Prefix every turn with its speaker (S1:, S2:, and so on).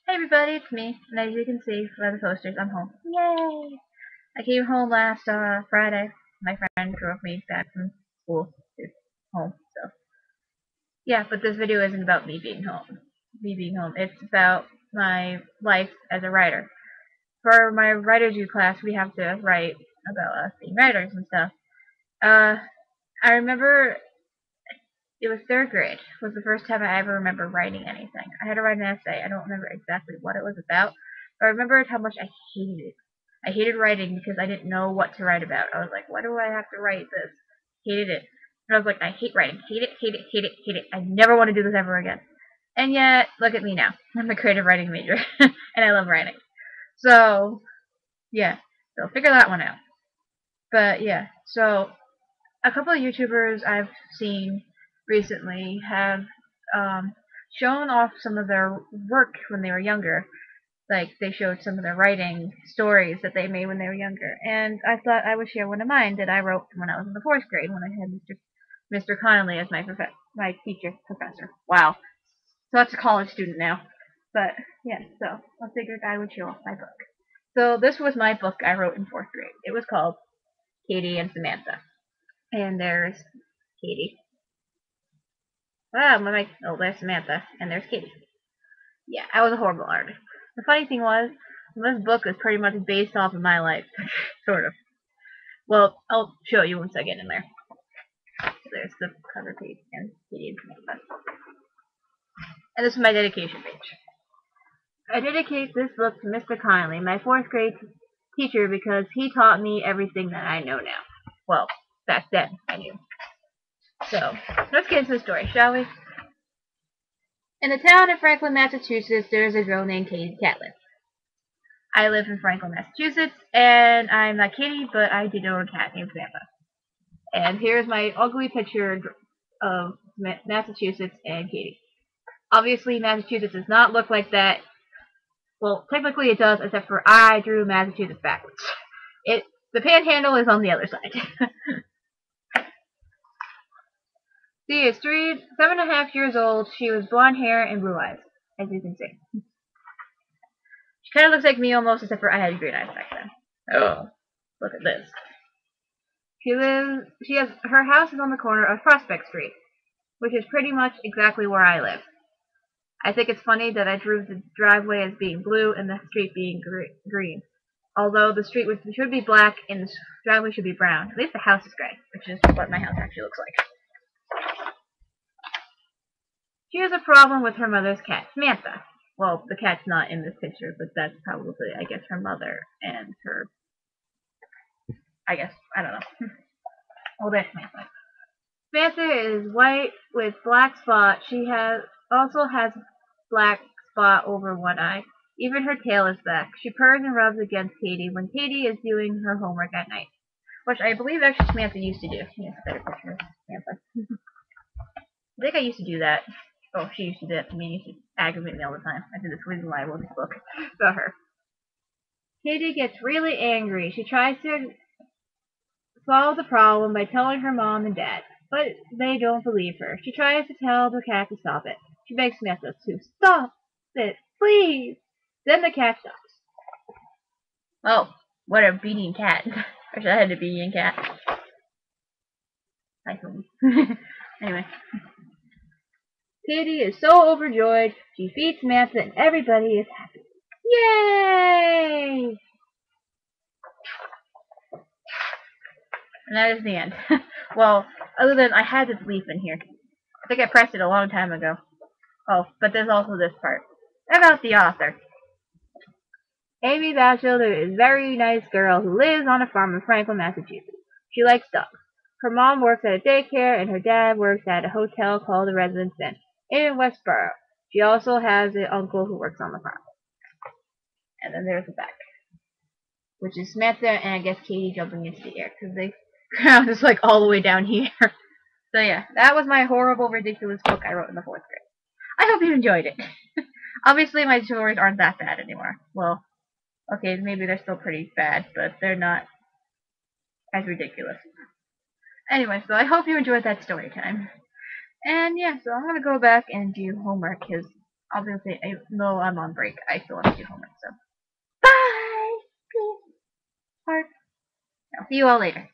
S1: Hey everybody, it's me, and as you can see by the posters, I'm home. Yay! I came home last Friday. My friend drove me back from school to home, so yeah, but this video isn't about me being home. It's about my life as a writer. For my writers U class, we have to write about us being writers and stuff. Uh, I remember it was third grade was the first time I ever remember writing anything. I had to write an essay. I don't remember exactly what it was about, but I remembered how much I hated it. I hated writing because I didn't know what to write about. I was like, why do I have to write this? Hated it. And I was like, I hate writing. Hate it, hate it, hate it, hate it. I never want to do this ever again. And yet, look at me now. I'm a creative writing major, and I love writing. So, yeah. So figure that one out. But yeah, so a couple of YouTubers I've seen recently have um, shown off some of their work when they were younger. Like they showed some of their writing stories that they made when they were younger, and I thought I would share one of mine that I wrote when I was in the fourth grade when I had Mr. Connolly as my teacher professor. Wow, so that's a college student now. But yeah, so I figured I would show off my book. So this was my book I wrote in fourth grade. It was called Katie and Samantha. And there's Katie. Oh, there's Samantha. And there's Katie. Yeah, I was a horrible artist. The funny thing was, this book is pretty much based off of my life. Sort of. Well, I'll show you once I get in there. So there's the cover page and Katie and Samantha. And this is my dedication page. I dedicate this book to Mr. Connolly, my fourth grade teacher, because he taught me everything that I know now. Well, back then I knew. So, let's get into the story, shall we? In the town of Franklin, Massachusetts, there is a girl named Katie Catlin. I live in Franklin, Massachusetts, and I'm not Katie, but I did own a cat named Samantha. And here's my ugly picture of Massachusetts and Katie. Obviously, Massachusetts does not look like that. Well, technically it does, except for I drew Massachusetts backwards. The panhandle is on the other side. She is 7.5 years old. She was blonde hair and blue eyes, as you can see. She kind of looks like me almost, except for I had green eyes back then. Oh, look at this. Her house is on the corner of Prospect Street, which is pretty much exactly where I live. I think it's funny that I drew the driveway as being blue and the street being green. Although the street should be black and the driveway should be brown. At least the house is gray, which is what my house actually looks like. She has a problem with her mother's cat, Samantha. Well, the cat's not in this picture, but that's probably, I guess, her mother and her, I don't know. Oh, that's Samantha. Samantha is white with black spot. Also has black spot over one eye. Even her tail is black. She purrs and rubs against Katie when Katie is doing her homework at night, which I believe actually Samantha used to do. Here's a better picture of Samantha. I think I used to do that. Oh, she used to do that to me. She used to aggravate me all the time. I did this reason why I wrote this book about her. Katie gets really angry. She tries to solve the problem by telling her mom and dad, but they don't believe her. She tries to tell the cat to stop it. She begs Samantha to stop it, please. Then the cat stops. Oh, what a obedient cat. I should have had an obedient cat. Anyway. Katie is so overjoyed. She feeds Samantha and everybody is happy. Yay! And that is the end. Well, other than I had this leaf in here. I think I pressed it a long time ago. Oh, but there's also this part. About the author. Amy Batchelder is a very nice girl who lives on a farm in Franklin, Massachusetts. She likes dogs. Her mom works at a daycare and her dad works at a hotel called the Residence Inn in Westboro. She also has an uncle who works on the farm. And then there's the back, which is Samantha and I guess Katie jumping into the air because the ground is like all the way down here. So yeah, that was my horrible, ridiculous book I wrote in the fourth grade. I hope you enjoyed it. Obviously, my stories aren't that bad anymore. Well, okay, maybe they're still pretty bad, but they're not as ridiculous. Anyway, so I hope you enjoyed that story time. And yeah, so I'm gonna go back and do homework because obviously, though I'm on break, I still have to do homework. So bye. Peace. Heart. I'll see you all later.